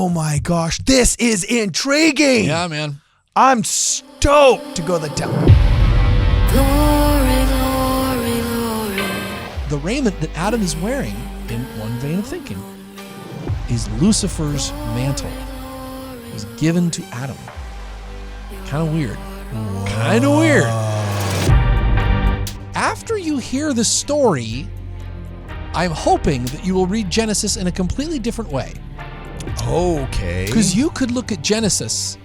Oh my gosh, this is intriguing. Yeah, man. I'm stoked to go to the temple. Glory, glory, glory. The raiment that Adam is wearing, in one vein of thinking, is Lucifer's mantle. It was given to Adam. Kind of weird. Kind of weird. After you hear the story, I'm hoping that you will read Genesis in a completely different way. Okay. Because you could look at Genesis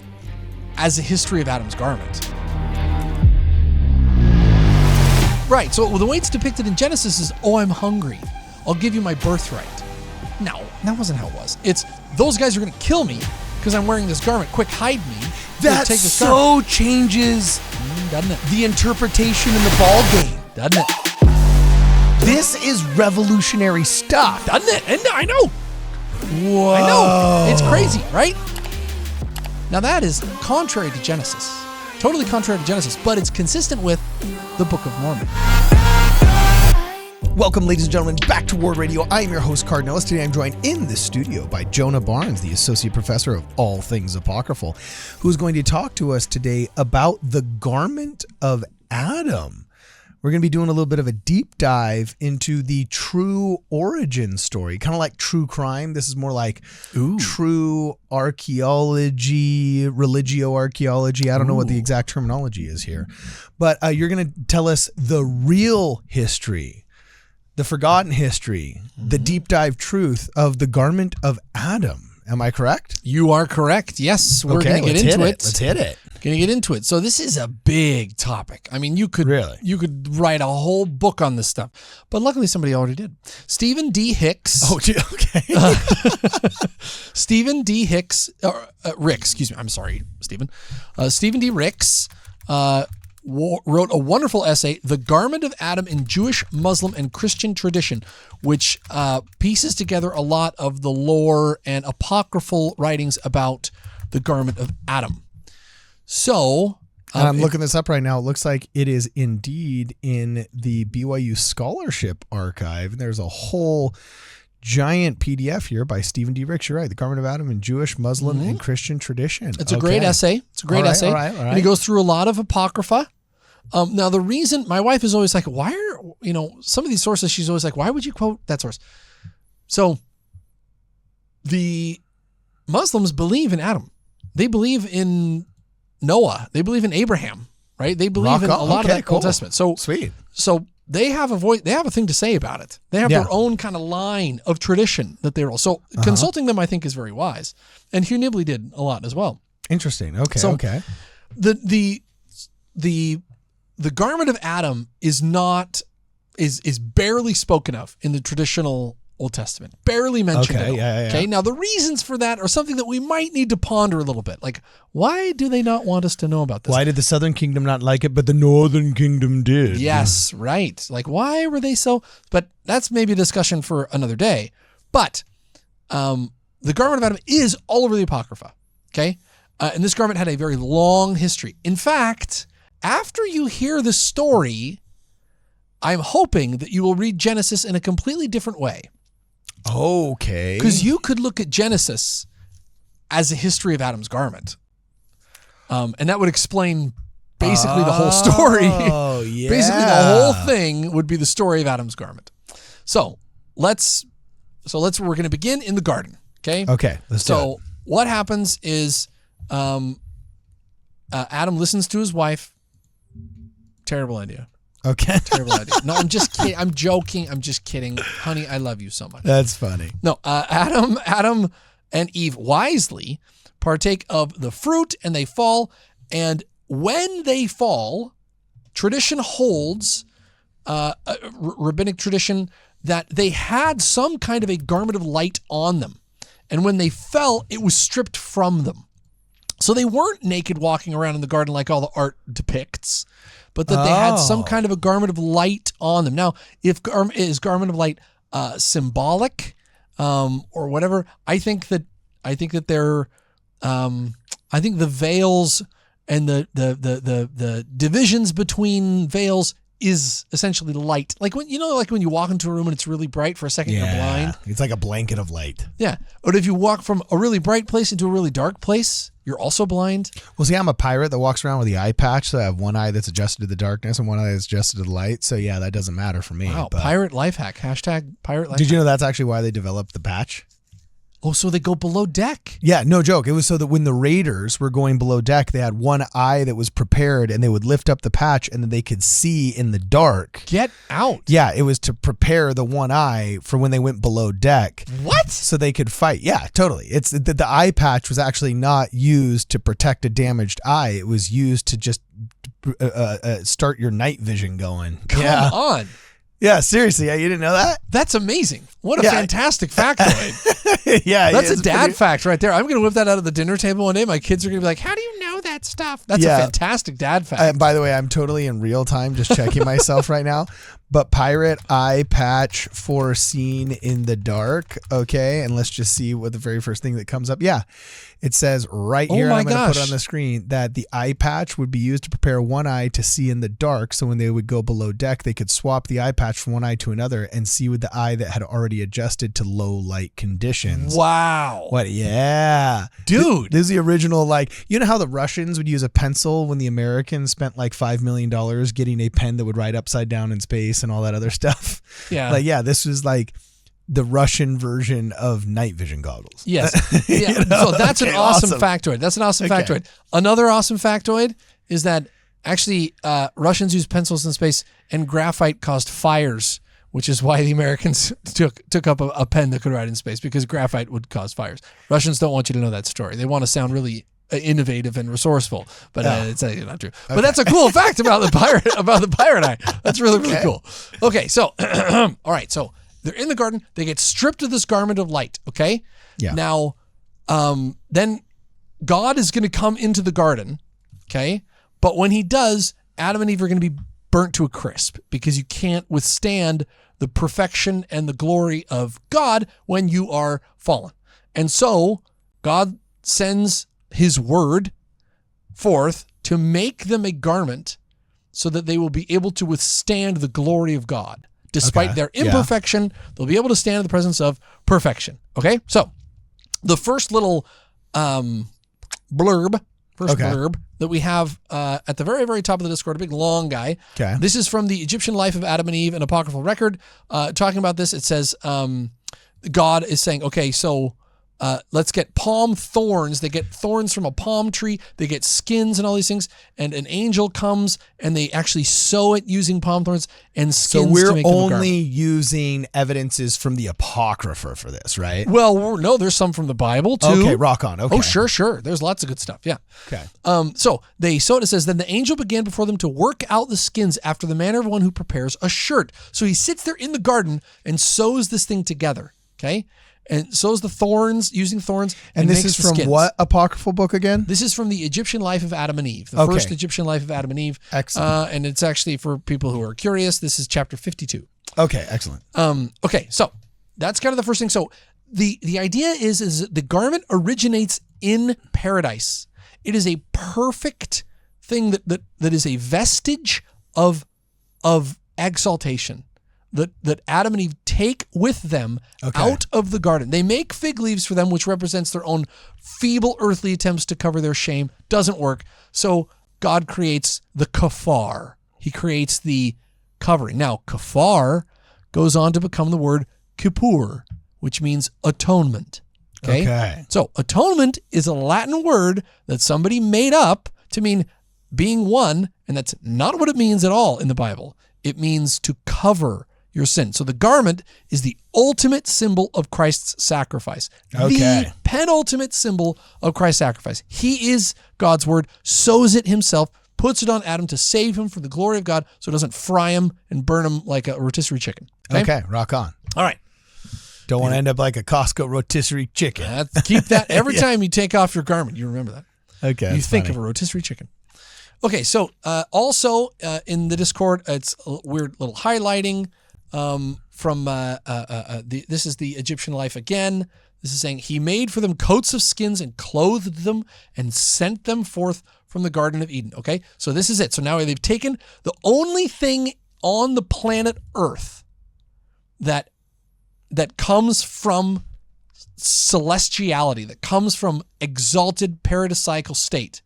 as a history of Adam's garment. Right, so the way it's depicted in Genesis is, oh, I'm hungry. I'll give you my birthright. No, that wasn't how it was. It's, those guys are going to kill me because I'm wearing this garment. Quick, hide me. That take this so garment. changes Doesn't it? the interpretation in the ball game. Doesn't it? This is revolutionary stuff. Doesn't it? And I know. Whoa. I know. It's crazy, right? Now that is contrary to Genesis. Totally contrary to Genesis, but it's consistent with the Book of Mormon. Welcome, ladies and gentlemen, back to Ward Radio. I am your host, Cardinellis. Today I'm joined in the studio by Jonah Barnes, the Associate Professor of all things Apocryphal, who's going to talk to us today about the garment of Adam. We're going to be doing a little bit of a deep dive into the true origin story, kind of like true crime. This is more like true archaeology, religio-archaeology. I don't know what the exact terminology is here. But you're going to tell us the real history, the forgotten history, the deep dive truth of the garment of Adam. Am I correct? You are correct. Yes, we're going to get into it. Let's hit it. Going to get into it. So this is a big topic. I mean, you could write a whole book on this stuff, but luckily somebody already did. Stephen D. Hicks. Oh, okay. Stephen D. Hicks, Rick, excuse me. I'm sorry, Stephen. Stephen D. Ricks wrote a wonderful essay, The Garment of Adam in Jewish, Muslim, and Christian Tradition, which pieces together a lot of the lore and apocryphal writings about the garment of Adam. So, I'm looking this up right now. It looks like it is indeed in the BYU Scholarship Archive. And there's a whole giant PDF here by Stephen D. Ricks. You're right. The Garment of Adam in Jewish, Muslim, and Christian Tradition. It's a great essay. It's a great essay. All right. And he goes through a lot of Apocrypha. Now, the reason my wife is always like, why are, some of these sources, she's always like, why would you quote that source? So, the Muslims believe in Adam. They believe in Noah. They believe in Abraham, right? They believe in a lot of that Old Testament. So sweet. So they have a voice. They have a thing to say about it. They have their own kind of line of tradition that they roll. So consulting them, I think, is very wise. And Hugh Nibley did a lot as well. Interesting. Okay. So okay. The garment of Adam is barely spoken of in the traditional Old Testament, barely mentioned at all. Okay. Now the reasons for that are something that we might need to ponder a little bit. Like, why do they not want us to know about this? Why did the Southern Kingdom not like it, but the Northern Kingdom did? Yes, right. Like, why were they so? But that's maybe a discussion for another day. But the garment of Adam is all over the Apocrypha. Okay, and this garment had a very long history. In fact, after you hear the story, I'm hoping that you will read Genesis in a completely different way. Okay. Because you could look at Genesis as a history of Adam's garment. And that would explain basically the whole story. Oh, yeah. Basically the whole thing would be the story of Adam's garment. So we're going to begin in the garden. Okay. Okay. Let's do it. What happens is Adam listens to his wife. Terrible idea. Okay. Terrible idea. No, I'm just kidding. I'm joking. I'm just kidding. Honey, I love you so much. That's funny. No, Adam and Eve wisely partake of the fruit and they fall. And when they fall, tradition holds, rabbinic tradition, that they had some kind of a garment of light on them. And when they fell, it was stripped from them. So they weren't naked walking around in the garden like all the art depicts, but that they had some kind of a garment of light on them. Now, if is garment of light symbolic or whatever, I think that they're I think the veils and the divisions between veils is essentially light. Like when you walk into a room and it's really bright for a second, you're blind. It's like a blanket of light. Yeah. Or if you walk from a really bright place into a really dark place, you're also blind. Well, see, I'm a pirate that walks around with the eye patch, so I have one eye that's adjusted to the darkness and one eye that's adjusted to the light. So yeah, that doesn't matter for me. Wow, but pirate life hack. Hashtag pirate life did you hack. know that's actually why they developed the patch? Oh, so they go below deck. Yeah, no joke. It was so that when the raiders were going below deck, they had one eye that was prepared and they would lift up the patch and then they could see in the dark. Get out. Yeah, it was to prepare the one eye for when they went below deck. What? So they could fight. Yeah, totally. It's the eye patch was actually not used to protect a damaged eye. It was used to just start your night vision going. Come on. Yeah, seriously. Yeah, you didn't know that? That's amazing. What a fantastic factoid. Yeah. That's a dad fact right there. I'm going to whip that out of the dinner table one day. My kids are going to be like, how do you know that stuff? That's a fantastic dad fact. By the way, I'm totally in real time just checking myself right now. But pirate eye patch for seeing in the dark. Okay. And let's just see what the very first thing that comes up. Yeah. It says right here, I'm going to put it on the screen, that the eye patch would be used to prepare one eye to see in the dark. So when they would go below deck, they could swap the eye patch from one eye to another and see with the eye that had already adjusted to low light conditions. Wow. What? Yeah. Dude. This is the original, like, you know how the Russians would use a pencil when the Americans spent like $5 million getting a pen that would write upside down in space and all that other stuff? Yeah. Like, yeah, this was like the Russian version of night vision goggles. Yes. Yeah. So that's an awesome factoid. That's an awesome factoid. Another awesome factoid is that actually Russians used pencils in space and graphite caused fires, which is why the Americans took up a pen that could write in space, because graphite would cause fires. Russians don't want you to know that story. They want to sound really innovative and resourceful, but it's not true. Okay. But that's a cool fact about the pirate eye. That's really cool. Okay, so all right, so they're in the garden. They get stripped of this garment of light. Okay. Yeah. Now, then God is going to come into the garden. Okay. But when he does, Adam and Eve are going to be burnt to a crisp, because you can't withstand the perfection and the glory of God when you are fallen. And so God sends his word forth to make them a garment so that they will be able to withstand the glory of God. Despite their imperfection, they'll be able to stand in the presence of perfection. Okay? So the first little blurb that we have at the very, very top of the Discord, a big long guy. Okay. This is from the Egyptian Life of Adam and Eve, an apocryphal record. Talking about this, it says God is saying, okay, so let's get palm thorns. They get thorns from a palm tree. They get skins and all these things. And an angel comes and they actually sew it using palm thorns and skins. So we're to make them a only garment. using evidences from the Apocrypha for this, right? Well, no, there's some from the Bible too. Okay, rock on. Okay. Oh, sure. There's lots of good stuff. Yeah. Okay. So they sew it. It says, then the angel began before them to work out the skins after the manner of one who prepares a shirt. So he sits there in the garden and sews this thing together. Okay. And sews the thorns, using thorns. And this makes is the from skins. what apocryphal book again? This is from the Egyptian Life of Adam and Eve, the first Egyptian Life of Adam and Eve. Excellent. And it's actually, for people who are curious, this is chapter 52. Okay, excellent. Okay, so that's kind of the first thing. So the idea is the garment originates in paradise. It is a perfect thing that is a vestige of exaltation. That Adam and Eve take with them out of the garden. They make fig leaves for them, which represents their own feeble earthly attempts to cover their shame. Doesn't work. So God creates the kafar. He creates the covering. Now, kafar goes on to become the word kippur, which means atonement. Okay. So atonement is a Latin word that somebody made up to mean being one, and that's not what it means at all in the Bible. It means to cover your sin. So the garment is the ultimate symbol of Christ's sacrifice. The penultimate symbol of Christ's sacrifice. He is God's word, sews it himself, puts it on Adam to save him for the glory of God so it doesn't fry him and burn him like a rotisserie chicken. Okay, rock on. All right. Don't want to end up like a Costco rotisserie chicken. Keep that every time you take off your garment. You remember that. Okay. You think of a rotisserie chicken. Okay, so also in the Discord, it's a weird little highlighting from this is the Egyptian Life again. This is saying, he made for them coats of skins and clothed them and sent them forth from the Garden of Eden. Okay, so this is it. So now they've taken the only thing on the planet Earth that comes from celestiality, that comes from exalted paradisiacal state,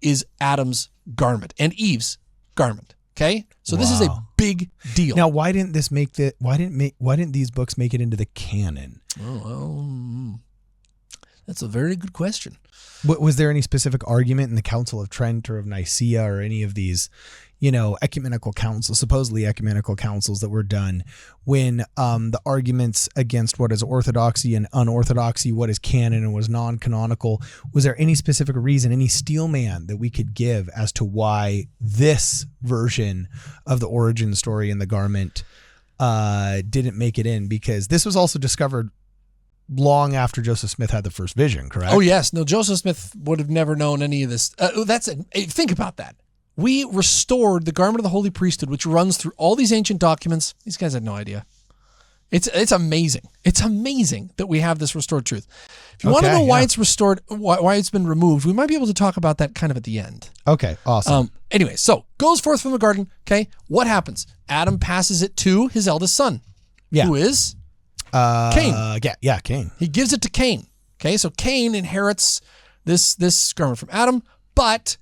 is Adam's garment and Eve's garment. Okay, so this is a big deal. Now, why didn't these books make it into the canon? Oh, well, that's a very good question. Was there any specific argument in the Council of Trent or of Nicaea or any of these, ecumenical councils, supposedly ecumenical councils that were done when the arguments against what is orthodoxy and unorthodoxy, what is canon and what is non-canonical, was there any specific reason, any steelman that we could give as to why this version of the origin story in the garment didn't make it in? Because this was also discovered long after Joseph Smith had the first vision, correct? Oh, yes. No, Joseph Smith would have never known any of this. Think about that. We restored the garment of the holy priesthood, which runs through all these ancient documents. These guys had no idea. It's amazing. It's amazing that we have this restored truth. If you want to know why it's restored, why it's been removed, we might be able to talk about that kind of at the end. Okay, awesome. Anyway, so goes forth from the garden. Okay, what happens? Adam passes it to his eldest son, who is Cain. Yeah, Cain. He gives it to Cain. Okay, so Cain inherits this garment from Adam, but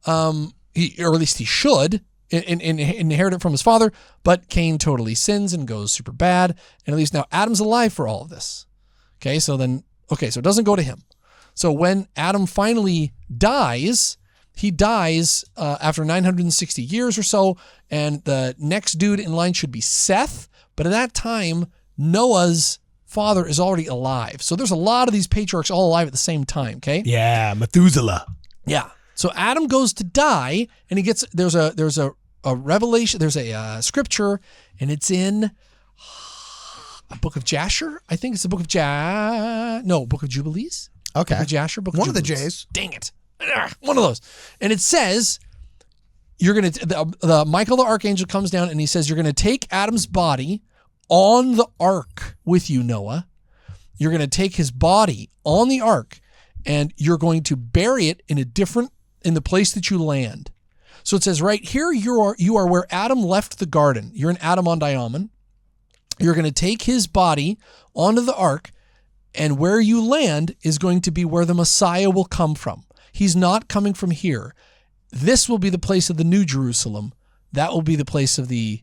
or at least he should inherit it from his father. But Cain totally sins and goes super bad, and at least now Adam's alive for all of this. Okay, so it doesn't go to him. So when Adam finally dies, he dies after 960 years or so, and the next dude in line should be Seth. But at that time, Noah's father is already alive. So there's a lot of these patriarchs all alive at the same time, okay? Yeah, Methuselah. Yeah. So Adam goes to die, and he gets there's a revelation, there's a scripture, and it's in a book of Jasher. I think it's the book of book of Jubilees. Okay. Book of Jasher, book of One Jubilees. of the J's. Dang it. One of those. And it says the Michael the archangel comes down and he says, you're going to take Adam's body on the ark with you, Noah. You're going to take his body on the ark and you're going to bury it in the place that you land. So it says right here, you are where Adam left the garden. You're in Adam-on-Diamond. You're going to take his body onto the ark, and where you land is going to be where the Messiah will come from. He's not coming from here. This will be the place of the New Jerusalem. That will be the place of the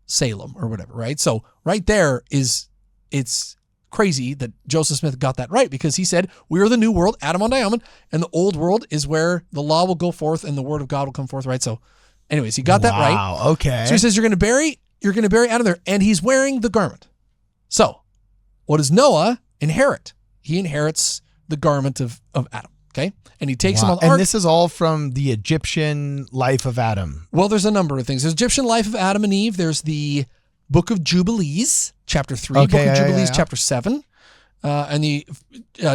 Salem or whatever, right? So right there it's crazy that Joseph Smith got that right, because he said, we are the new world, Adam-on-Diamond, and the old world is where the law will go forth and the word of God will come forth, right? So anyways, he got that right. Wow, okay. So he says, you're going to bury Adam there, and he's wearing the garment. So what does Noah inherit? He inherits the garment of Adam, okay? And he takes him on the ark. And this is all from the Egyptian life of Adam. Well, there's a number of things. There's Egyptian life of Adam and Eve. There's the book of Jubilees, chapter 3, book of Jubilees, chapter 7, and the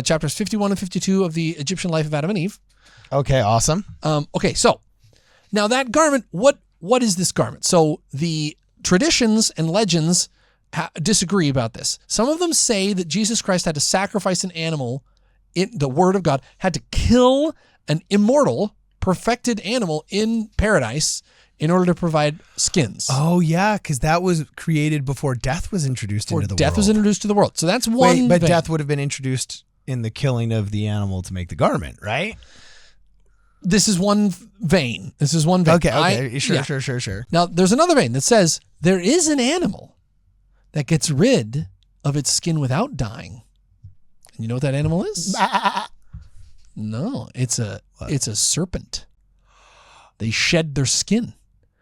chapters 51 and 52 of the Egyptian life of Adam and Eve. Okay, awesome. Okay, so now that garment, what is this garment? So the traditions and legends disagree about this. Some of them say that Jesus Christ had to sacrifice an animal. The word of God had to kill an immortal, perfected animal in paradise in order to provide skins. Oh, yeah, because that was created before death was introduced into the world. Death was introduced to the world. So that's one but thing. death would have been introduced in the killing of the animal to make the garment, right? This is one vein. Okay. Sure. Now, there's another vein that says there is an animal that gets rid of its skin without dying. And you know what that animal is? No, it's a serpent. They shed their skin.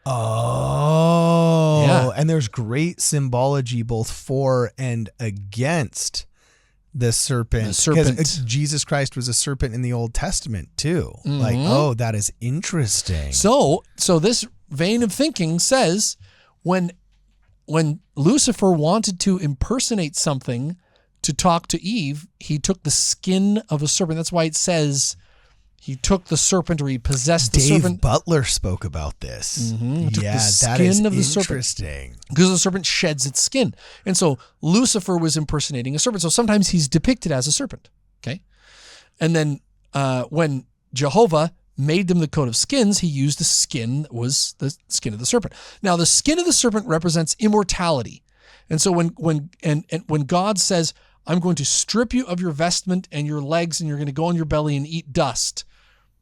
Oh. Yeah. And there's great symbology both for and against the serpent. Because Jesus Christ was a serpent in the Old Testament too. Mm-hmm. Like, oh, that is interesting. So this vein of thinking says when Lucifer wanted to impersonate something to talk to Eve, he took the skin of a serpent. That's why it says he took the serpent, or he possessed the serpent. Dave Butler spoke about this. Mm-hmm. He took the that skin is of the interesting. serpent. Because the serpent sheds its skin. And so Lucifer was impersonating a serpent. So sometimes he's depicted as a serpent. Okay. And then when Jehovah made them the coat of skins, he used the skin that was the skin of the serpent. Now, the skin of the serpent represents immortality. And so when God says, I'm going to strip you of your vestment and your legs, and you're going to go on your belly and eat dust,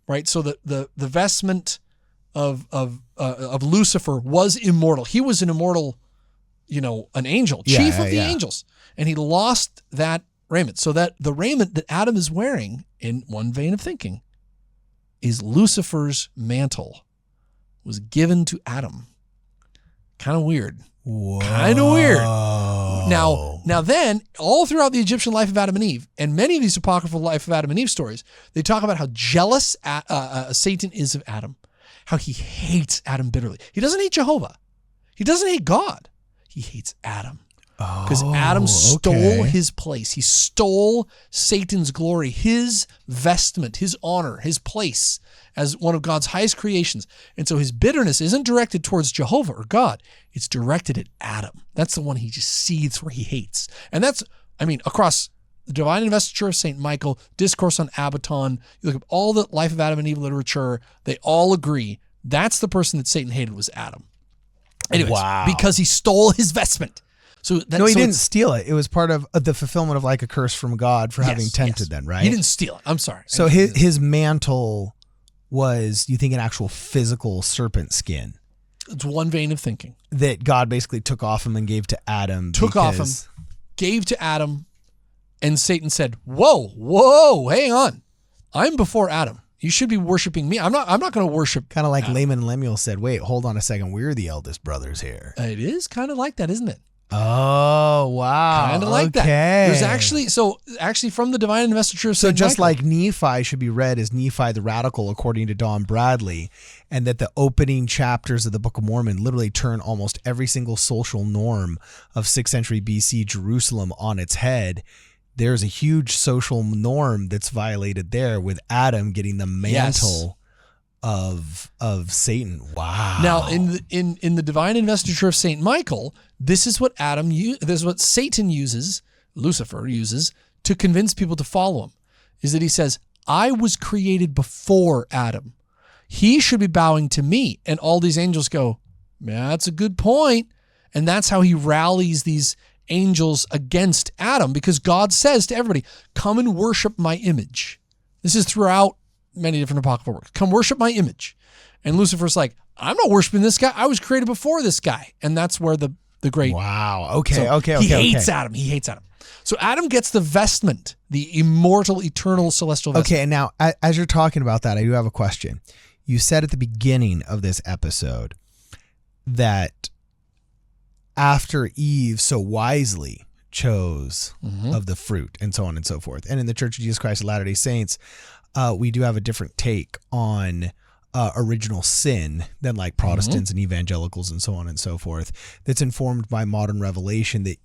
right? So the vestment of Lucifer was immortal. He was an immortal, an angel, chief of the angels. And he lost that raiment. So that the raiment that Adam is wearing, in one vein of thinking, is Lucifer's mantle, was given to Adam. Kind of weird. Kind of weird. Now then, all throughout the Egyptian life of Adam and Eve, and many of these apocryphal life of Adam and Eve stories, they talk about how jealous Satan is of Adam, how he hates Adam bitterly. He doesn't hate Jehovah. He doesn't hate God. He hates Adam. Because Adam stole his place. He stole Satan's glory, his vestment, his honor, his place as one of God's highest creations. And so his bitterness isn't directed towards Jehovah or God. It's directed at Adam. That's the one he just seethes where he hates. And that's, across the divine investiture of St. Michael, Discourse on Abaton, you look at all the life of Adam and Eve literature, they all agree that's the person that Satan hated was Adam. Anyways, because he stole his vestment. He didn't steal it. It was part of the fulfillment of like a curse from God for having tempted them, right? He didn't steal it. I'm sorry. So his mantle was, you think, an actual physical serpent skin. It's one vein of thinking. That God basically took off him and gave to Adam. Gave to Adam, and Satan said, whoa, hang on. I'm before Adam. You should be worshiping me. I'm not going to worship. Kind of like Laman and Lemuel said, wait, hold on a second. We're the eldest brothers here. It is kind of like that, isn't it? Oh, wow. Kind of like that. There's actually from the divine investiture of St. just Michael. like Nephi should be read as Nephi the Radical, according to Don Bradley, and that the opening chapters of the Book of Mormon literally turn almost every single social norm of 6th century BC Jerusalem on its head. There's a huge social norm that's violated there with Adam getting the mantle of Satan. Wow. Now, in the divine investiture of St. Michael, this is what Satan uses, Lucifer uses, to convince people to follow him, is that he says, I was created before Adam. He should be bowing to me. And all these angels go, yeah, that's a good point. And that's how he rallies these angels against Adam, because God says to everybody, come and worship my image. This is throughout many different apocryphal works. Come worship my image. And Lucifer's like, I'm not worshiping this guy. I was created before this guy. And that's where the great... Wow. Okay. He hates Adam. He hates Adam. So Adam gets the vestment, the immortal, eternal, celestial vestment. Okay. And now, as you're talking about that, I do have a question. You said at the beginning of this episode that after Eve so wisely chose of the fruit and so on and so forth, and in the Church of Jesus Christ of Latter-day Saints, we do have a different take on original sin than like Protestants and evangelicals and so on and so forth, that's informed by modern revelation. That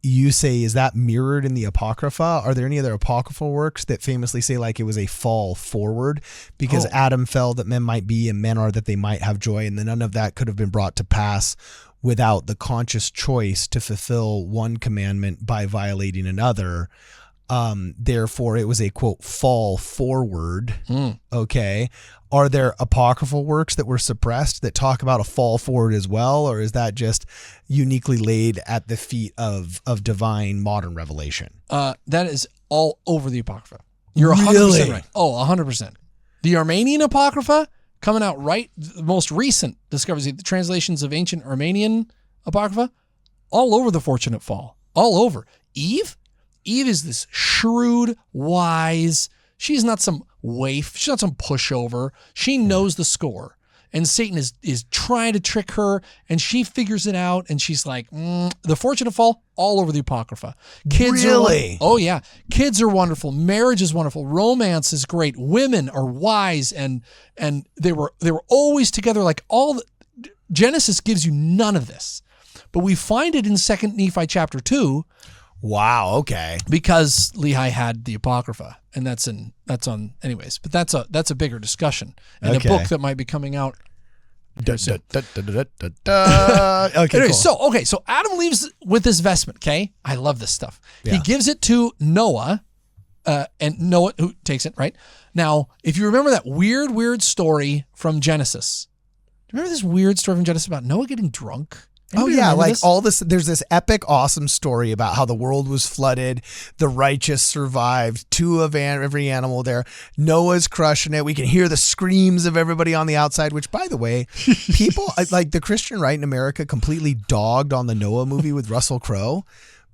you say, is that mirrored in the Apocrypha? Are there any other apocryphal works that famously say like it was a fall forward because Adam fell that men might be and men are that they might have joy, and then none of that could have been brought to pass without the conscious choice to fulfill one commandment by violating another? Therefore, it was a, quote, fall forward. Okay. Are there apocryphal works that were suppressed that talk about a fall forward as well? Or is that just uniquely laid at the feet of divine modern revelation? That is all over the Apocrypha. You're 100% right. Oh, 100%. The Armenian Apocrypha coming out right, the most recent discoveries, the translations of ancient Armenian Apocrypha, all over the fortunate fall. All over. Eve is this shrewd, wise, she's not some waif, she's not some pushover. She knows the score. And Satan is trying to trick her, and she figures it out, and she's like, the fortunate fall, all over the Apocrypha. Kids really? Oh, yeah. Kids are wonderful. Marriage is wonderful. Romance is great. Women are wise, and they were always together. Like Genesis gives you none of this. But we find it in 2 Nephi chapter 2. Wow. Okay. Because Lehi had the Apocrypha, and that's on anyways. But that's a bigger discussion and a book that might be coming out. Okay. Anyway, Cool. So Adam leaves with this vestment. Okay, I love this stuff. Yeah. He gives it to Noah, and Noah who takes it, right? Now, if you remember that weird story from Genesis, do you remember this weird story from Genesis about Noah getting drunk? Anybody remember like this? all this, there's this epic, awesome story about how the world was flooded, the righteous survived, two of every animal there. Noah's crushing it. We can hear the screams of everybody on the outside, which, by the way, people, like the Christian right in America completely dogged on the Noah movie with Russell Crowe.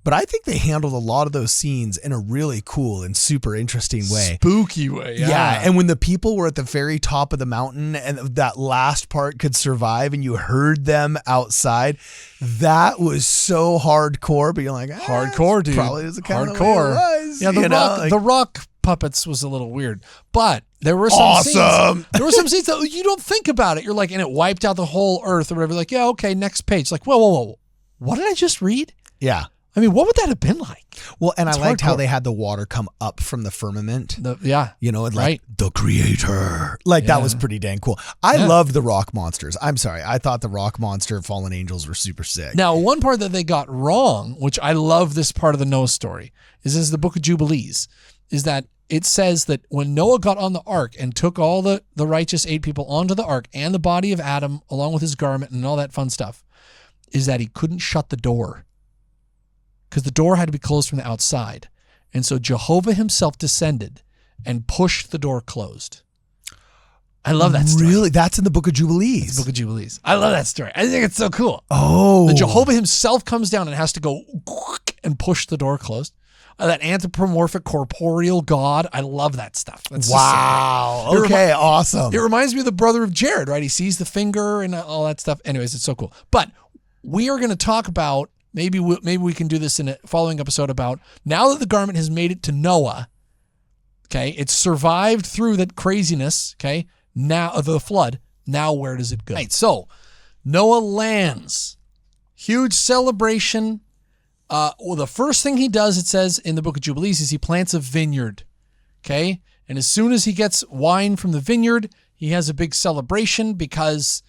But I think they handled a lot of those scenes in a really cool and super interesting way. Spooky way, Yeah, and when the people were at the very top of the mountain and that last part could survive and you heard them outside, that was so hardcore. But you're like, hardcore, dude. Probably is the kind hardcore. of way it was. Yeah, the rock puppets was a little weird. But there were some scenes. There were some scenes that you don't think about it. You're like, and it wiped out the whole earth or whatever. Like, yeah, okay, next page. Like, whoa. What did I just read? Yeah. I mean, what would that have been like? Well, and I liked hardcore. how they had the water come up from the firmament. And like the creator. Like that was pretty dang cool. I loved the rock monsters. I'm sorry. I thought the rock monster fallen angels were super sick. Now, one part that they got wrong, which I love this part of the Noah story, is the book of Jubilees, is that it says that when Noah got on the ark and took all the righteous 8 people onto the ark and the body of Adam along with his garment and all that fun stuff, is that he couldn't shut the door. Because the door had to be closed from the outside. And so Jehovah himself descended and pushed the door closed. I love that story. Really? That's in the book of Jubilees. It's the book of Jubilees. I love that story. I think it's so cool. Oh. The Jehovah himself comes down and has to go and push the door closed. That anthropomorphic corporeal God. I love that stuff. That's wow. Just so okay, awesome. It reminds me of the brother of Jared, right? He sees the finger and all that stuff. Anyways, it's so cool. But we are going to talk about Maybe we can do this in a following episode about now that the garment has made it to Noah, okay, it's survived through that craziness, okay, now the flood, now where does it go? Right, so Noah lands, huge celebration. Well, the first thing he does, it says in the book of Jubilees, is he plants a vineyard, okay, and as soon as he gets wine from the vineyard, he has a big celebration because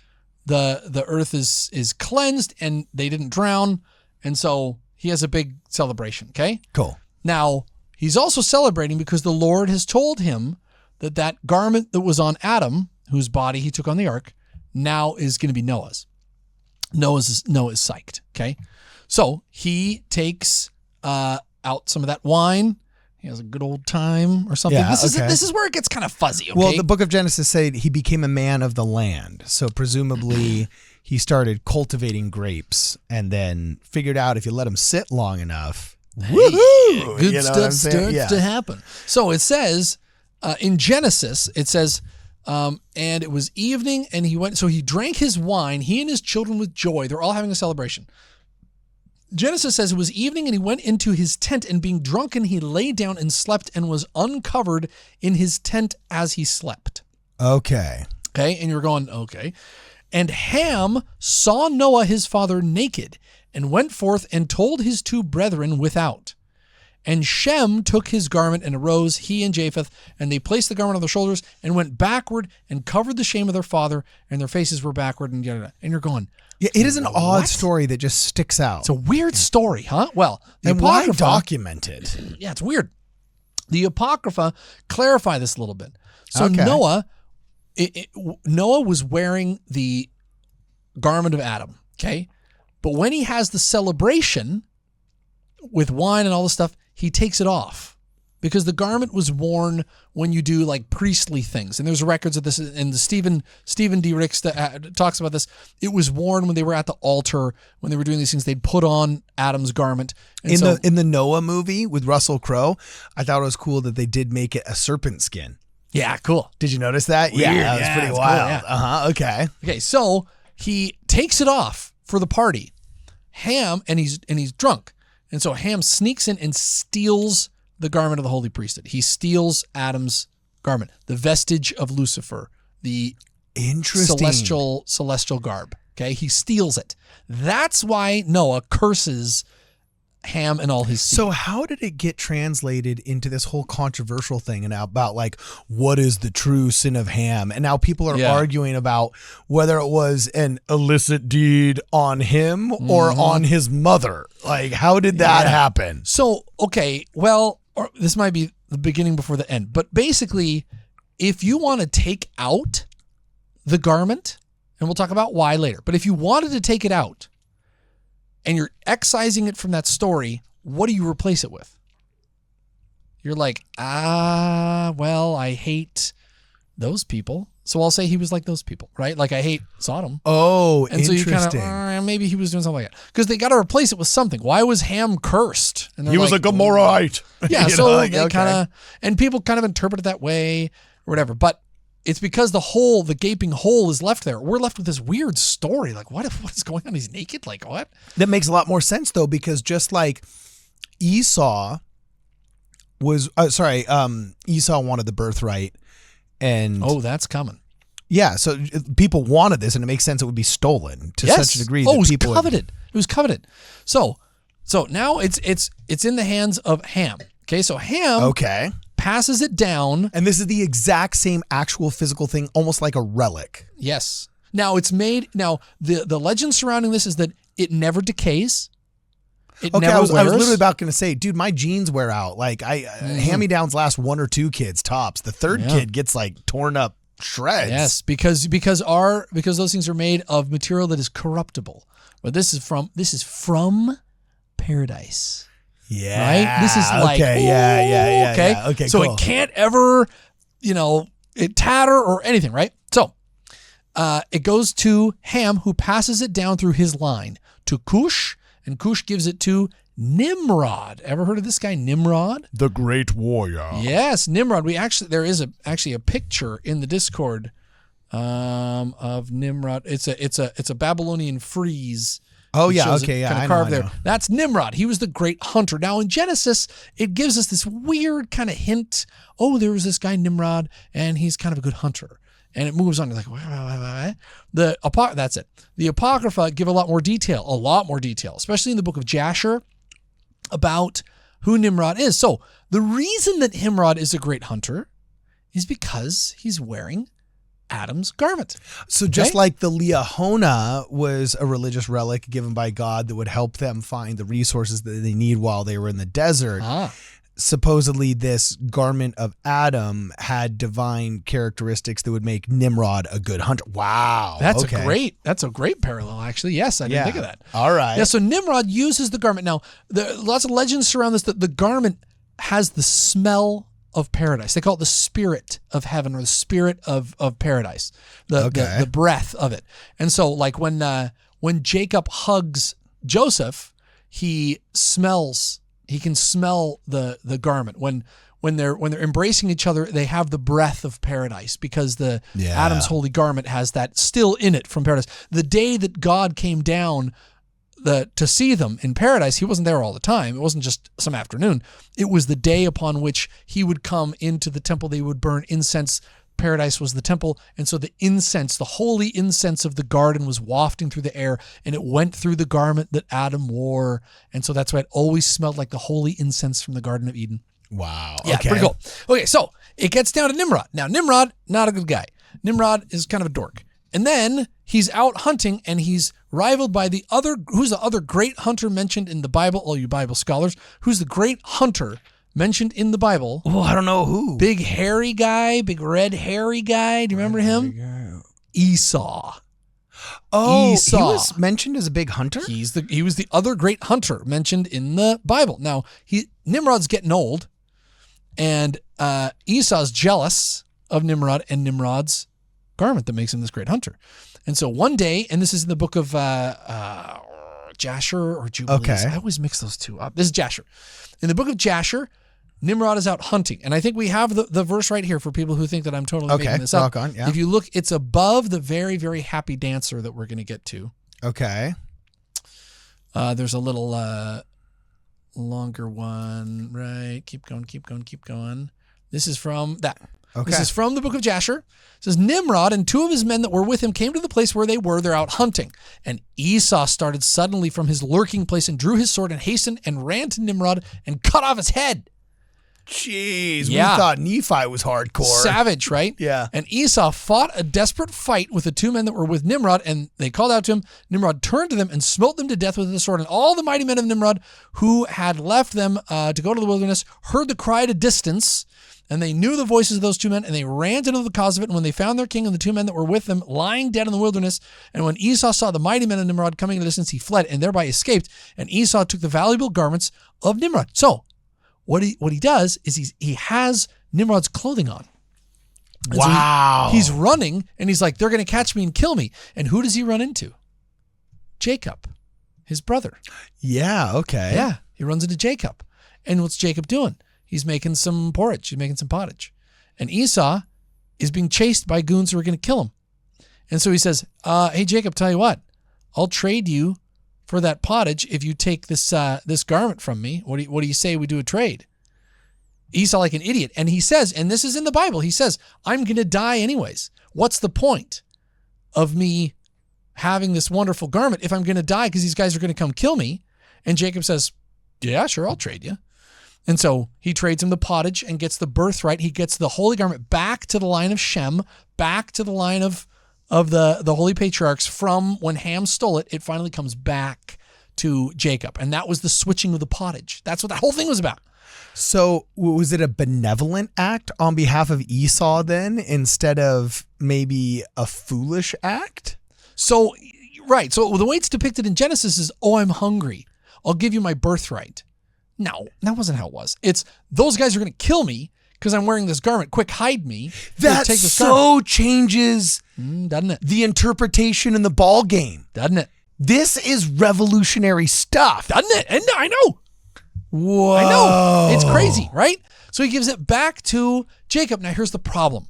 the earth is cleansed and they didn't drown. And so he has a big celebration, okay? Cool. Now, he's also celebrating because the Lord has told him that garment that was on Adam, whose body he took on the ark, now is going to be Noah's. Noah's psyched, okay? So he takes out some of that wine. He has a good old time or something. Yeah, This is where it gets kind of fuzzy, okay? Well, the book of Genesis said he became a man of the land. So presumably he started cultivating grapes and then figured out if you let them sit long enough, woohoo! Good stuff starts to happen. So it says in Genesis, it says, and it was evening and he drank his wine, he and his children with joy. They're all having a celebration. Genesis says it was evening and he went into his tent and being drunken, he lay down and slept and was uncovered in his tent as he slept. Okay. Okay. And you're going, okay. And Ham saw Noah, his father, naked and went forth and told his 2 brethren without. And Shem took his garment and arose, he and Japheth, and they placed the garment on their shoulders and went backward and covered the shame of their father, and their faces were backward and yada. And you're going, yeah, it is an odd story that just sticks out. It's a weird story, huh? Well, the and why Apocrypha, document it? Yeah, it's weird. The Apocrypha clarify this a little bit. So Okay. Noah was wearing the garment of Adam, okay? But when he has the celebration with wine and all this stuff, he takes it off because the garment was worn when you do like priestly things. And there's records of this in the Stephen D. Ricks that talks about this. It was worn when they were at the altar, when they were doing these things, they'd put on Adam's garment. And in the Noah movie with Russell Crowe, I thought it was cool that they did make it a serpent skin. Yeah, cool. Did you notice that? Weird. Yeah, that was pretty wild. Cool, yeah. Okay. Okay, so he takes it off for the party. Ham, and he's drunk. And so Ham sneaks in and steals the garment of the holy priesthood. He steals Adam's garment, the vestige of Lucifer, the celestial garb. Okay, he steals it. That's why Noah curses Ham and all his seed. So how did it get translated into this whole controversial thing and about like what is the true sin of Ham? And now people are arguing about whether it was an illicit deed on him or on his mother. Like how did that happen? So, okay, well, or this might be the beginning before the end, but basically, if you want to take out the garment, and we'll talk about why later, but if you wanted to take it out and you're excising it from that story, what do you replace it with? You're like, well, I hate those people, so I'll say he was like those people, right? Like I hate Sodom. Oh, and so interesting. you kind of, maybe he was doing something like that. Because they got to replace it with something. Why was Ham cursed? And he was like, a Gomorrahite. Yeah, You so know, like, they okay. kind of, and people kind of interpret it that way or whatever. But it's because the gaping hole is left there. We're left with this weird story. Like, what is going on? He's naked? Like, what? That makes a lot more sense, though, because just like Esau was, Esau wanted the birthright. And that's coming. Yeah, so people wanted this, and it makes sense it would be stolen to such a degree that it was people coveted. It was coveted. So now it's in the hands of Ham. Okay, so Ham passes it down. And this is the exact same actual physical thing, almost like a relic. Yes. Now it's made. Now the legend surrounding this is that it never decays. It never I was wears. literally about going to say, dude, my jeans wear out. Like hand-me-downs last 1 or 2 kids tops. The third kid gets like torn up shreds. Yes, because those things are made of material that is corruptible. But this is from paradise. Yeah. Right? This is like Okay. So cool. it can't ever, it tatter or anything, right? So it goes to Ham, who passes it down through his line to Cush, and Cush gives it to Nimrod. Ever heard of this guy, Nimrod? The great warrior. Yes, Nimrod. There is a picture in the Discord of Nimrod. It's a Babylonian frieze. Oh yeah, okay, yeah. Kind of carved there. That's Nimrod. He was the great hunter. Now in Genesis, it gives us this weird kind of hint. Oh, there was this guy Nimrod, and he's kind of a good hunter. And it moves on. You're like, what? That's it. The Apocrypha give a lot more detail, especially in the book of Jasher, about who Nimrod is. So the reason that Nimrod is a great hunter is because he's wearing Adam's garment. So just like the Liahona was a religious relic given by God that would help them find the resources that they need while they were in the desert. Supposedly this garment of Adam had divine characteristics that would make Nimrod a good hunter. Wow. That's a great parallel, actually. Yes, I didn't think of that. All right. Yeah, so Nimrod uses the garment. Now, lots of legends surround this, that the garment has the smell of paradise. They call it the spirit of heaven, or the spirit of paradise, the breath of it. And so like when Jacob hugs Joseph, he can smell the garment. When they're embracing each other, they have the breath of paradise, because Adam's holy garment has that still in it from paradise. The day that God came down to see them in paradise, he wasn't there all the time. It wasn't just some afternoon. It was the day upon which he would come into the temple. They would burn incense. Paradise was the temple, and so the incense, the holy incense of the garden, was wafting through the air, and it went through the garment that Adam wore, and so that's why it always smelled like the holy incense from the Garden of Eden. Wow. Yeah, pretty cool. Okay, so it gets down to Nimrod. Now, Nimrod, not a good guy. Nimrod is kind of a dork. And then he's out hunting, and he's rivaled by who's the other great hunter mentioned in the Bible? All you Bible scholars, who's the great hunter mentioned in the Bible? Oh, I don't know who. Big hairy guy, big red hairy guy. Do you remember him? Esau. Oh, Esau. He was mentioned as a big hunter? He was the other great hunter mentioned in the Bible. Now, Nimrod's getting old, and Esau's jealous of Nimrod and Nimrod's garment that makes him this great hunter. And so one day, and this is in the book of Jasher or Jubilees. Okay. I always mix those two up. This is Jasher. In the book of Jasher, Nimrod is out hunting. And I think we have the verse right here for people who think that I'm totally making this up. Rock on, yeah. If you look, it's above the very, very happy dancer that we're going to get to. Okay. There's a little longer one, right? Keep going. This is from that. Okay. This is from the book of Jasher. It says, Nimrod and 2 of his men that were with him came to the place where they were. They're out hunting. And Esau started suddenly from his lurking place and drew his sword and hastened and ran to Nimrod and cut off his head. Jeez, Yeah. we thought Nephi was hardcore. Savage, right? Yeah. And Esau fought a desperate fight with the two men that were with Nimrod, and they called out to him. Nimrod turned to them and smote them to death with the sword. And all the mighty men of Nimrod who had left them to go to the wilderness heard the cry at a distance, and they knew the voices of those two men, and they ran to know the cause of it. And when they found their king and the two men that were with them lying dead in the wilderness, and when Esau saw the mighty men of Nimrod coming in the distance, he fled and thereby escaped. And Esau took the valuable garments of Nimrod. So what he does is he has Nimrod's clothing on. And so Wow. he's running, and he's like, they're going to catch me and kill me. And who does he run into? Jacob, his brother. Yeah, okay. Yeah, he runs into Jacob. And what's Jacob doing? He's making some porridge. He's making some pottage. And Esau is being chased by goons who are going to kill him. And so he says, hey, Jacob, tell you what, I'll trade you for that pottage if you take this this garment from me. What do you say we do a trade? Esau like an idiot. And he says, and this is in the Bible, he says, I'm going to die anyways. What's the point of me having this wonderful garment if I'm going to die because these guys are going to come kill me? And Jacob says, yeah, sure, I'll trade you. And so he trades him the pottage and gets the birthright. He gets the holy garment back to the line of Shem, back to the line of the holy patriarchs from when Ham stole it. It finally comes back to Jacob. And that was the switching of the pottage. That's what the whole thing was about. So was it a benevolent act on behalf of Esau then instead of maybe a foolish act? So, right. So the way it's depicted in Genesis is, oh, I'm hungry. I'll give you my birthright. No, that wasn't how it was. It's those guys are going to kill me because I'm wearing this garment. Quick, hide me. That Take this so garment. changes Doesn't it? the interpretation in the ball game. Doesn't it? This is revolutionary stuff. Doesn't it? And I know. Whoa. I know. It's crazy, right? So he gives it back to Jacob. Now here's the problem,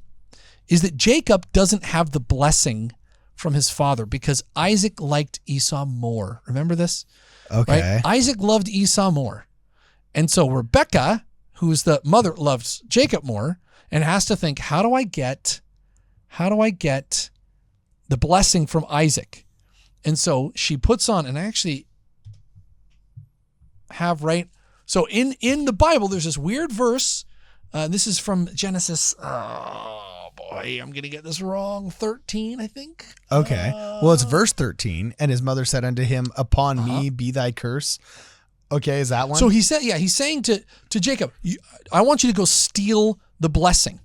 is that Jacob doesn't have the blessing from his father because Isaac liked Esau more. Remember this? Okay. Right? Isaac loved Esau more. And so Rebecca, who's the mother, loves Jacob more and has to think, how do I get the blessing from Isaac? And so she puts on, and I actually have so in the Bible, there's this weird verse. This is from Genesis. Oh boy, I'm going to get this wrong. 13, I think. Okay. Well, it's verse 13. And his mother said unto him, upon me be thy curse. Okay, is that one? So he said, yeah, he's saying to Jacob, I want you to go steal the blessing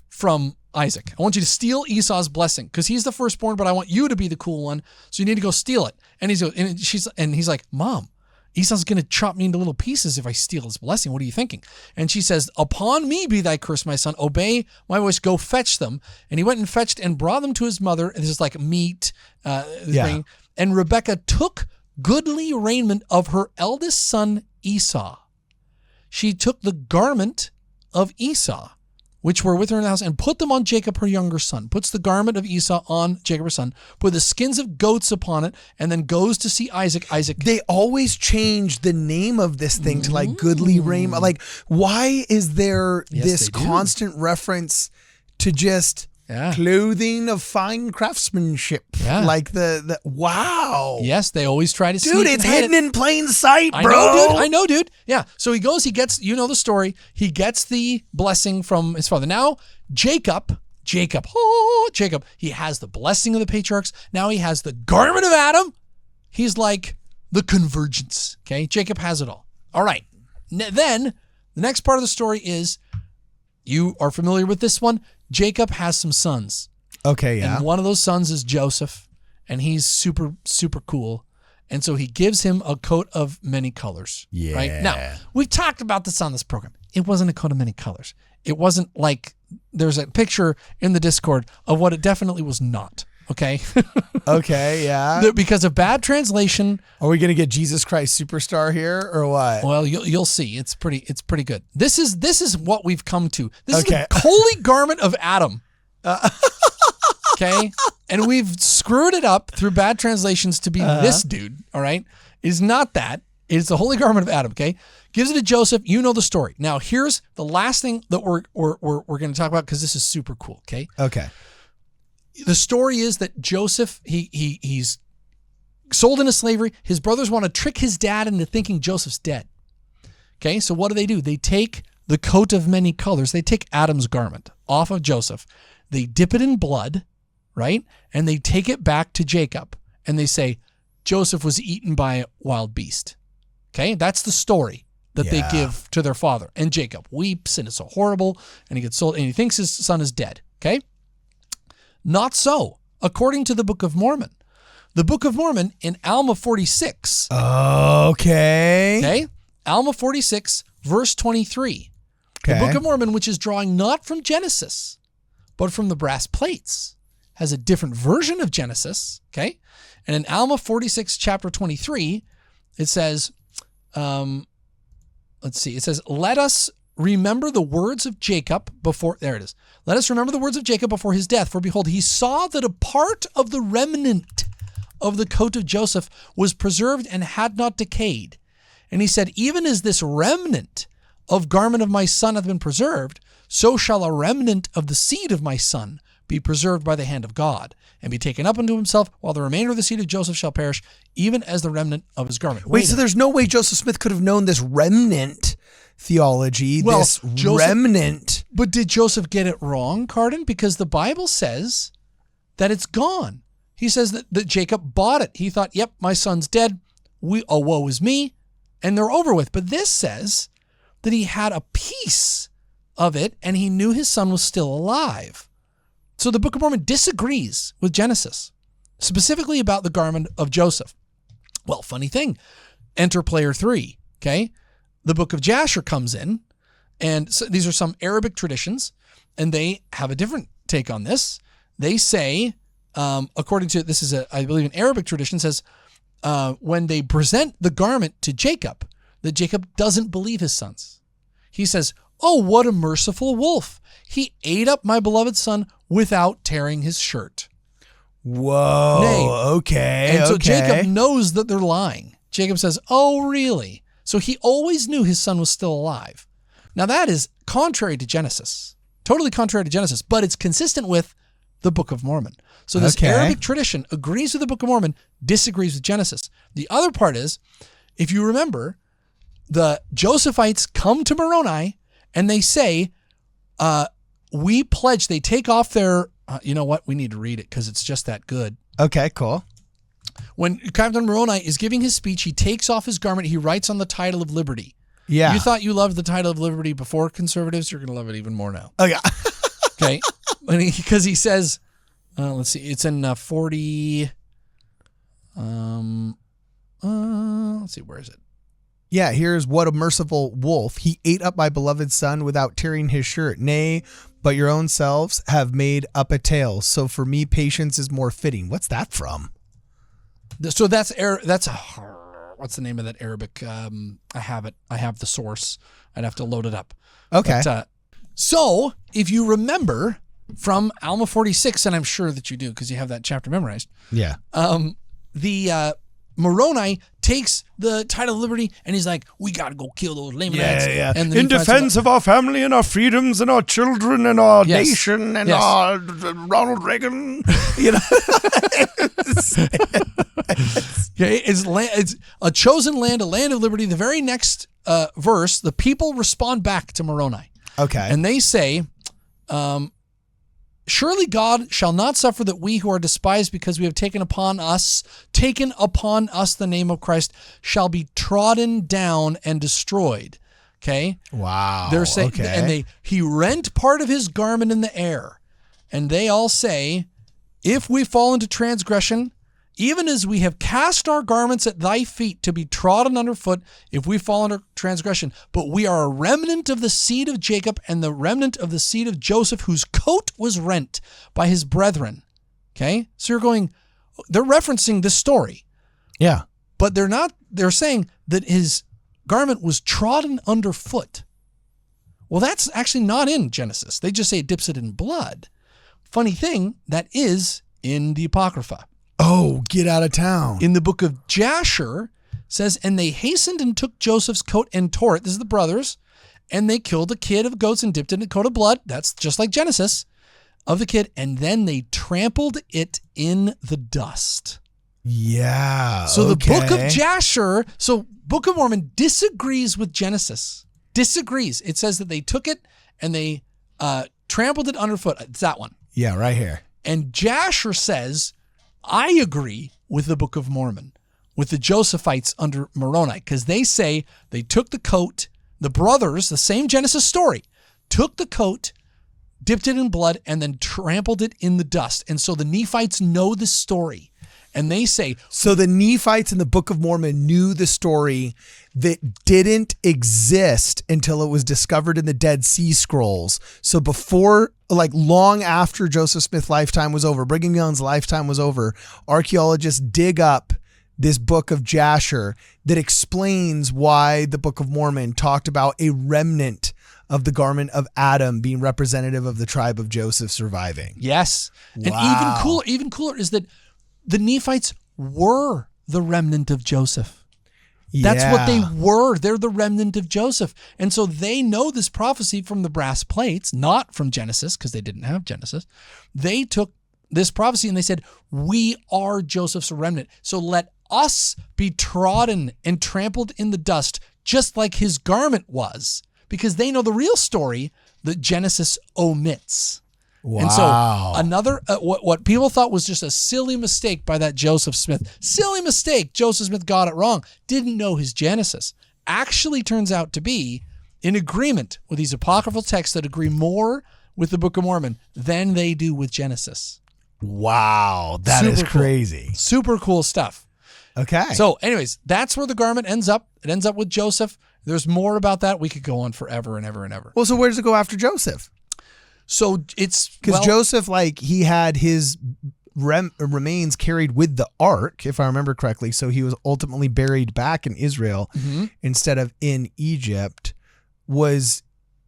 from Isaac. I want you to steal Esau's blessing because he's the firstborn, but I want you to be the cool one. So you need to go steal it. And he's like, Mom, Esau's going to chop me into little pieces if I steal his blessing. What are you thinking? And she says, upon me be thy curse, my son. Obey my voice. Go fetch them. And he went and fetched and brought them to his mother. And this is like meat. Thing. And Rebekah took goodly raiment of her eldest son Esau. She took the garment of Esau, which were with her in the house, and put them on Jacob, her younger son. Puts the garment of Esau on Jacob, her son, put the skins of goats upon it, and then goes to see Isaac. They always change the name of this thing to like goodly raiment. Like, why is there this constant reference to just clothing of fine craftsmanship? Yeah. Like the wow. Yes, they always try to Dude, it's hidden in plain sight, bro. I know, dude. Yeah. So he goes, he gets, you know the story. He gets the blessing from his father. Now, Jacob, he has the blessing of the patriarchs. Now he has the garment of Adam. He's like the convergence. Okay. Jacob has it all. All right. Then the next part of the story is, you are familiar with this one. Jacob has some sons. Okay, yeah. And one of those sons is Joseph, and he's super, super cool. And so he gives him a coat of many colors. Yeah. Right? Now, we've talked about this on this program. It wasn't a coat of many colors. It wasn't like there's a picture in the Discord of what it definitely was not. Okay? Okay, yeah. Because of bad translation. Are we going to get Jesus Christ Superstar here or what? Well, you'll see. It's pretty good. This is what we've come to. This is the holy garment of Adam. Okay? And we've screwed it up through bad translations to be this dude, all right? It is not that. It is the holy garment of Adam, okay? Gives it to Joseph. You know the story. Now, here's the last thing that we're going to talk about because this is super cool, okay? Okay. The story is that Joseph, he's sold into slavery. His brothers want to trick his dad into thinking Joseph's dead. Okay, so what do? They take the coat of many colors. They take Adam's garment off of Joseph. They dip it in blood, right? And they take it back to Jacob. And they say, Joseph was eaten by a wild beast. Okay? That's the story that they give to their father. And Jacob weeps, and it's so horrible, and he gets sold, and he thinks his son is dead. Okay? Not so, according to the Book of Mormon. The Book of Mormon in Alma 46. Okay. Alma 46, verse 23. Okay. The Book of Mormon, which is drawing not from Genesis, but from the brass plates, has a different version of Genesis. Okay? And in Alma 46, chapter 23, it says, let's see, it says, let us remember the words of Jacob before, there it is. Let us remember the words of Jacob before his death. For behold, he saw that a part of the remnant of the coat of Joseph was preserved and had not decayed. And he said, even as this remnant of garment of my son hath been preserved, so shall a remnant of the seed of my son be preserved by the hand of God, and be taken up unto himself, while the remainder of the seed of Joseph shall perish, even as the remnant of his garment. Wait, so there's no way Joseph Smith could have known this remnant theology, remnant. But did Joseph get it wrong, Cardin? Because the Bible says that it's gone. He says that Jacob bought it. He thought, yep, my son's dead. Woe is me. And they're over with. But this says that he had a piece of it, and he knew his son was still alive. So the Book of Mormon disagrees with Genesis, specifically about the garment of Joseph. Well, funny thing, enter player 3, okay? The Book of Jasher comes in, and so these are some Arabic traditions, and they have a different take on this. They say, according to, this is I believe an Arabic tradition, says when they present the garment to Jacob, that Jacob doesn't believe his sons. He says, oh, what a merciful wolf. He ate up my beloved son without tearing his shirt. Whoa. Nay. Okay. And so Jacob knows that they're lying. Jacob says, oh, really? So he always knew his son was still alive. Now that is contrary to Genesis. Totally contrary to Genesis, but it's consistent with the Book of Mormon. So this Arabic tradition agrees with the Book of Mormon, disagrees with Genesis. The other part is, if you remember, the Josephites come to Moroni and they say, we pledge, they take off their, you know what? We need to read it because it's just that good. Okay, cool. When Captain Moroni is giving his speech, he takes off his garment. He writes on the title of liberty. Yeah. You thought you loved the title of liberty before, conservatives? You're going to love it even more now. Oh, yeah. Okay. Because he says, let's see, it's in 40, let's see, where is it? Yeah, here's what a merciful wolf. He ate up my beloved son without tearing his shirt. Nay, but your own selves have made up a tale. So for me, patience is more fitting. What's that from? So that's what's the name of that Arabic? I have it. I have the source. I'd have to load it up. Okay. But, so if you remember from Alma 46, and I'm sure that you do because you have that chapter memorized. Yeah. The Moroni takes the title of liberty and he's like, we got to go kill those Lamanites. Yeah. And then in defense of our family and our freedoms and our children and our nation and our Ronald Reagan. You know. It's a chosen land, a land of liberty. The very next verse, the people respond back to Moroni. Okay. And they say, surely God shall not suffer that we who are despised because we have taken upon us the name of Christ shall be trodden down and destroyed. Okay. Wow. They're saying, and he rent part of his garment in the air. And they all say, if we fall into transgression, even as we have cast our garments at thy feet to be trodden underfoot, if we fall under transgression, but we are a remnant of the seed of Jacob and the remnant of the seed of Joseph, whose coat was rent by his brethren. Okay? So they're referencing this story. Yeah. But they're saying that his garment was trodden underfoot. Well, that's actually not in Genesis. They just say it dips it in blood. Funny thing, that is in the Apocrypha. Oh, get out of town. In the book of Jasher, says, and they hastened and took Joseph's coat and tore it. This is the brothers. And they killed a kid of goats and dipped it in a coat of blood. That's just like Genesis of the kid. And then they trampled it in the dust. Yeah. So the book of Jasher, so Book of Mormon disagrees with Genesis. disagrees. It says that they took it and they trampled it underfoot. It's that one. Yeah, right here. And Jasher says, I agree with the Book of Mormon, with the Josephites under Moroni, because they say they took the coat, the brothers, the same Genesis story, took the coat, dipped it in blood, and then trampled it in the dust. And so the Nephites know the story. And they say... So the Nephites in the Book of Mormon knew the story that didn't exist until it was discovered in the Dead Sea Scrolls. So before, like long after Joseph Smith's lifetime was over, Brigham Young's lifetime was over, archaeologists dig up this book of Jasher that explains why the Book of Mormon talked about a remnant of the garment of Adam being representative of the tribe of Joseph surviving. Yes. Wow. And even cooler is that the Nephites were the remnant of Joseph. That's what they were. They're the remnant of Joseph. And so they know this prophecy from the brass plates, not from Genesis, because they didn't have Genesis. They took this prophecy and they said, we are Joseph's remnant. So let us be trodden and trampled in the dust, just like his garment was, because they know the real story that Genesis omits. Wow. And so another, what people thought was just a silly mistake by that Joseph Smith, silly mistake, Joseph Smith got it wrong, didn't know his Genesis, actually turns out to be in agreement with these apocryphal texts that agree more with the Book of Mormon than they do with Genesis. Wow, that is crazy. Cool. Super cool stuff. Okay. So anyways, that's where the garment ends up. It ends up with Joseph. There's more about that. We could go on forever and ever and ever. Well, so where does it go after Joseph? So it's... Because Joseph, like, he had his remains carried with the ark, if I remember correctly. So he was ultimately buried back in Israel instead of in Egypt. Was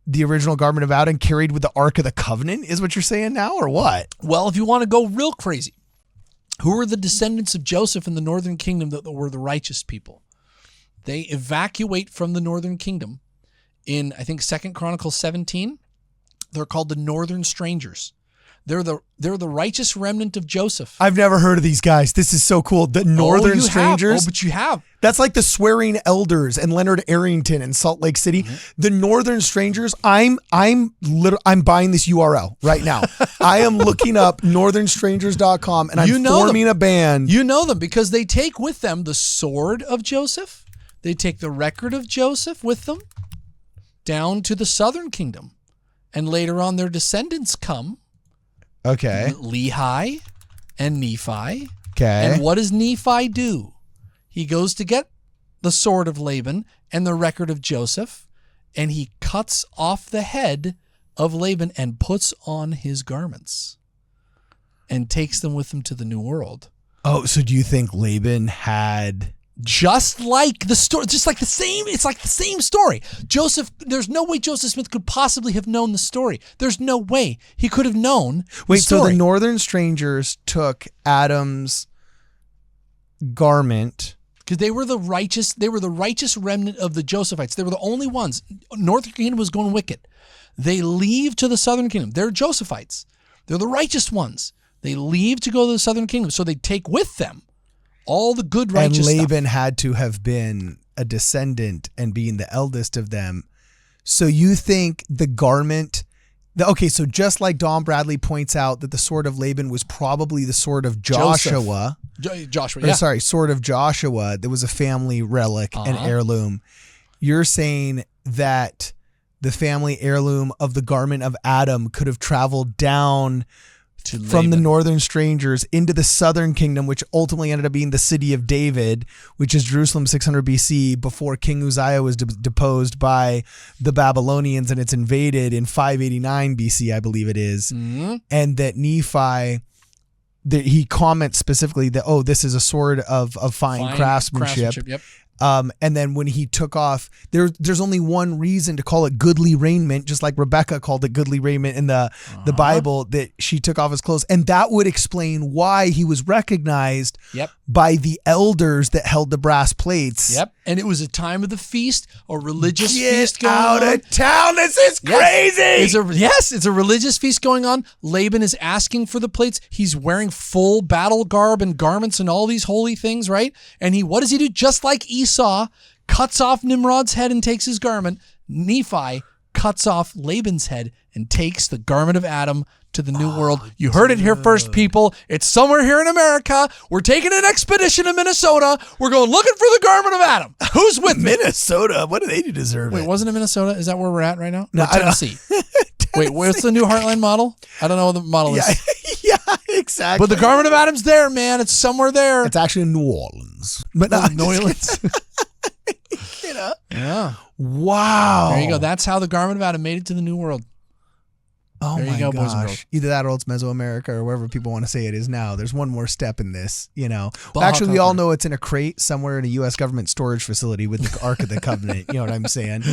the original garment of Adam carried with the Ark of the Covenant, is what you're saying now, or what? Well, if you want to go real crazy, who were the descendants of Joseph in the northern kingdom that were the righteous people? They evacuate from the northern kingdom in, I think, 2 Chronicles 17. They're called the northern strangers. They're the righteous remnant of Joseph. I've never heard of these guys. This is so cool. The northern strangers. Oh, but you have. That's like the swearing elders and Leonard Arrington in Salt Lake City. The northern strangers. I'm buying this URL right now. I am looking up northernstrangers.com and I'm forming a band. You know them because they take with them the sword of Joseph. They take the record of Joseph with them down to the southern kingdom. And later on, their descendants come. Okay. Lehi and Nephi. Okay. And what does Nephi do? He goes to get the sword of Laban and the record of Joseph, and he cuts off the head of Laban and puts on his garments and takes them with him to the New World. Oh, so do you think Laban had... Just like the story, just like the same, it's like the same story. Joseph, there's no way Joseph Smith could possibly have known the story. There's no way he could have known the story. So the northern strangers took Adam's garment. Because they were the righteous remnant of the Josephites. They were the only ones. Northern kingdom was going wicked. They leave to the southern kingdom. They're Josephites. They're the righteous ones. They leave to go to the southern kingdom. So they take with them all the good righteous stuff. And Laban had to have been a descendant and being the eldest of them. So you think the garment... Okay, so just like Don Bradley points out that the sword of Laban was probably the sword of Joshua. Sword of Joshua. That was a family relic and heirloom. You're saying that the family heirloom of the garment of Adam could have traveled down from the northern strangers into the southern kingdom, which ultimately ended up being the city of David, which is Jerusalem 600 BC, before King Uzziah was deposed by the Babylonians, and it's invaded in 589 BC, I believe it is. And that Nephi, he comments specifically that, this is a sword of fine craftsmanship. Yep. And then when he took off, there's only one reason to call it goodly raiment, just like Rebecca called it goodly raiment in the Bible, that she took off his clothes. And that would explain why he was recognized by the elders that held the brass plates. Yep. And it was a time of the feast, a religious feast going on. Get out of town. This is crazy. It's a religious feast going on. Laban is asking for the plates. He's wearing full battle garb and garments and all these holy things, right? And what does he do? Just like Esau, cuts off Nimrod's head and takes his garment Nephi cuts off Laban's head and takes the garment of Adam to the new world. You heard it here first, people. It's somewhere here in America. We're taking an expedition to Minnesota. We're going looking for the garment of Adam. Who's with me? Minnesota? What do they deserve? Wait, wasn't it Minnesota? Is that where we're at right now? No, Or Tennessee. Wait, where's the new Heartland model? I don't know what the model is. Yeah, exactly. But the garment of Adam's there, man. It's somewhere there. It's actually in New Orleans. But not New Orleans. You know? Yeah. Wow. There you go. That's how the garment of Adam made it to the new world. Oh There you my go, boys and girls. gosh. Either that or it's Mesoamerica or wherever people want to say it is now. There's one more step in this, you know. Baja Actually, we all California. know it's in a crate somewhere in a U.S. government storage facility with the Ark of the Covenant. You know what I'm saying?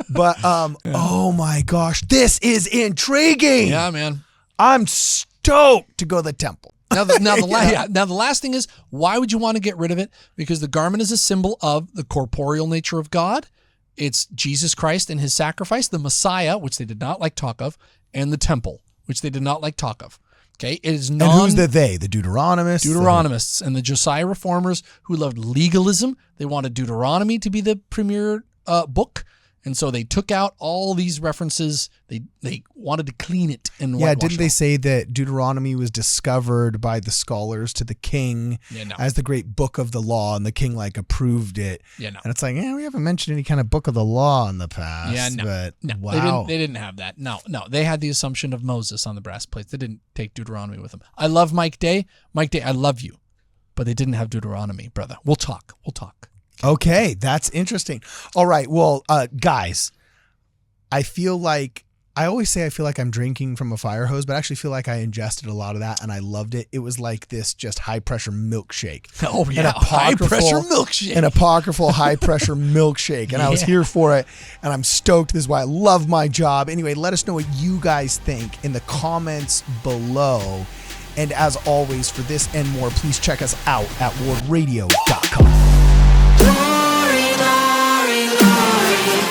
But, oh my gosh, this is intriguing. Yeah, man. I'm stoked to go to the temple. Now the last thing is, why would you want to get rid of it? Because the garment is a symbol of the corporeal nature of God. It's Jesus Christ and his sacrifice, the Messiah, which they did not like talk of, and the temple, which they did not like talk of. Okay, it is And who's the they? The Deuteronomists? Deuteronomists and the Josiah reformers who loved legalism. They wanted Deuteronomy to be the premier book. And so they took out all these references. They wanted to clean it and Yeah, whitewash didn't they it all. say that Deuteronomy was discovered by the scholars to the king Yeah, no. as the great book of the law, and the king like approved it? Yeah, no. And it's like, we haven't mentioned any kind of book of the law in the past. Yeah, no. But No, wow. they didn't have that. No. They had the assumption of Moses on the brass plates. They didn't take Deuteronomy with them. I love Mike Day. Mike Day, I love you. But they didn't have Deuteronomy, brother. We'll talk. Okay, that's interesting. All right, well, guys, I feel like I'm drinking from a fire hose, but I actually feel like I ingested a lot of that and I loved it. It was like this just high pressure milkshake. Oh, yeah. High pressure milkshake. An apocryphal high pressure milkshake. And I was Yeah. here for it. And I'm stoked. This is why I love my job. Anyway, let us know what you guys think in the comments below. And as always, for this and more, please check us out at WardRadio.com. Glory, glory, glory.